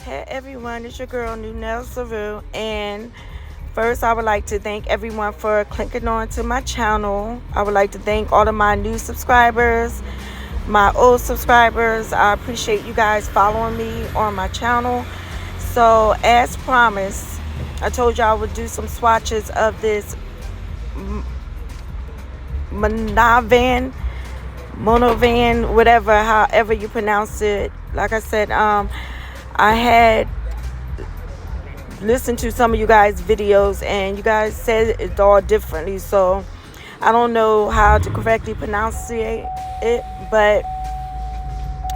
Hey everyone, it's your girl New Nail Saru, and first I would like to thank everyone for clicking on to my channel. I would like to thank all of my new subscribers, my old subscribers. I appreciate you guys following me on my channel. So as promised, I told you I would do some swatches of this monovan, whatever, however you pronounce it. Like I said, I had listened to some of you guys' videos and you guys said it all differently, so I don't know how to correctly pronounce it, but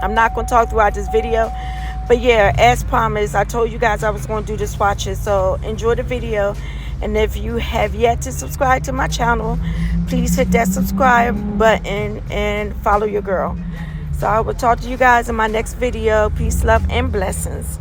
I'm not going to talk throughout this video. But yeah, as promised, I told you guys I was going to do the swatches, so enjoy the video. And if you have yet to subscribe to my channel, please hit that subscribe button and follow your girl. So I will talk to you guys in my next video. Peace, love, and blessings.